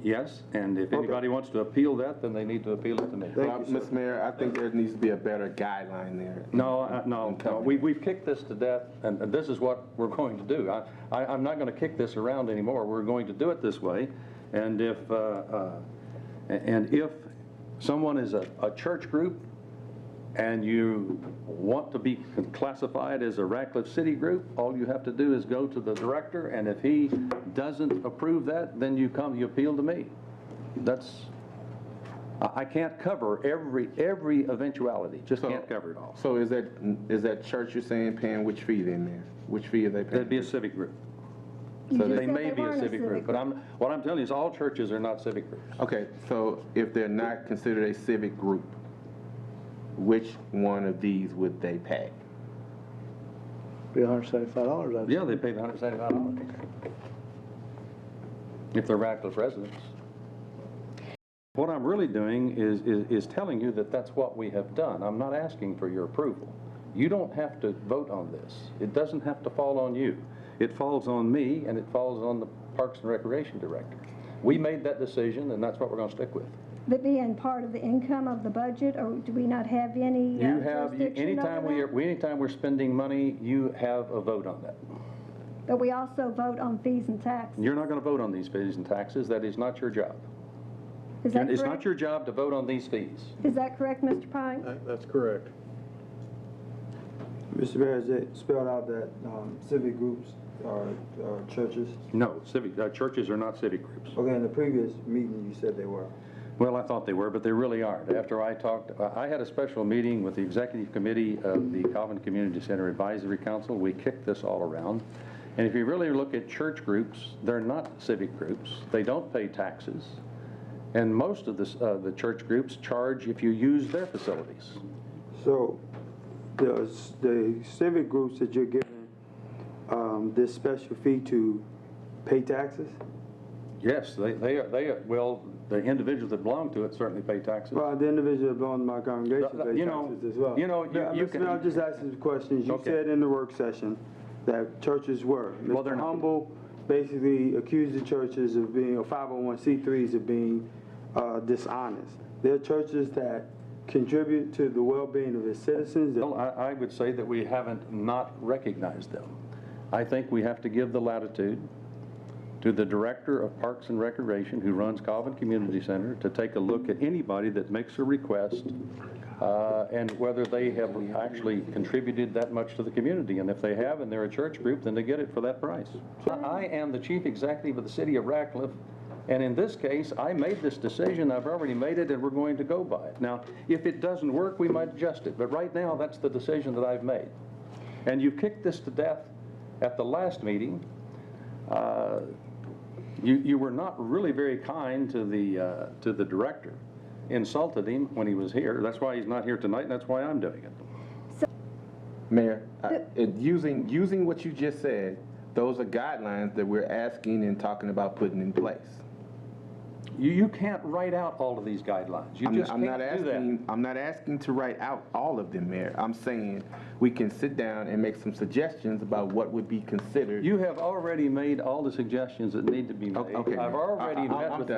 Yes, and if anybody wants to appeal that, then they need to appeal it to me. Well, Mr. Mayor, I think there needs to be a better guideline there. No, we've kicked this to death, and this is what we're going to do. I'm not going to kick this around anymore. We're going to do it this way, and if someone is a church group and you want to be classified as a Radcliff City group, all you have to do is go to the director, and if he doesn't approve that, then you appeal to me. I can't cover every eventuality. Can't cover it all. So is that church you're saying paying which fee then, Mayor? Which fee are they paying? That'd be a civic group. So they may be a civic group, but what I'm telling you is all churches are not civic groups. Okay, so if they're not considered a civic group, which one of these would they pay? Be $175. Yeah, they pay the $175 if they're Radcliffe residents. What I'm really doing is telling you that that's what we have done. I'm not asking for your approval. You don't have to vote on this. It doesn't have to fall on you. It falls on me, and it falls on the Parks and Recreation Director. We made that decision, and that's what we're going to stick with. That being part of the income of the budget, or do we not have any anytime we're spending money, you have a vote on that. But we also vote on fees and taxes. You're not going to vote on these fees and taxes. That is not your job. Is that It's correct? not your job to vote on these fees. Is that correct, Mr. Pike? That's correct. Mr. Mayor, has it spelled out that civic groups are churches? No, churches are not civic groups. Okay, in the previous meeting you said they were. Well, I thought they were, but they really aren't. After I had a special meeting with the executive committee of the Calvin Community Center Advisory Council. We kicked this all around. And if you really look at church groups, they're not civic groups. They don't pay taxes. And most of the church groups charge if you use their facilities. So the civic groups that you're giving this special fee to pay taxes? Yes, they are. Well, the individuals that belong to it certainly pay taxes. Well, the individuals that belong to my congregation pay taxes as well. I'm just asking some questions. You said in the work session that churches were. Well, they're Mr. not. Humble basically accused the churches of being, or 501c3s of being dishonest. They're churches that contribute to the well-being of its citizens. Well, I would say that we haven't not recognized them. I think we have to give the latitude to the Director of Parks and Recreation, who runs Calvin Community Center, to take a look at anybody that makes a request and whether they have actually contributed that much to the community. And if they have and they're a church group, then they get it for that price. I am the Chief Executive of the City of Radcliffe, and in this case, I made this decision. I've already made it, and we're going to go by it. Now, if it doesn't work, we might adjust it. But right now, that's the decision that I've made. And you've kicked this to death at the last meeting. You were not really very kind to the director. Insulted him when he was here. That's why he's not here tonight, and that's why I'm doing it. Mayor, using what you just said, those are guidelines that we're asking and talking about putting in place. You can't write out all of these guidelines. You just can't do that. I'm not asking to write out all of them, Mayor. I'm saying we can sit down and make some suggestions about what would be considered. You have already made all the suggestions that need to be made. Okay, I've already met with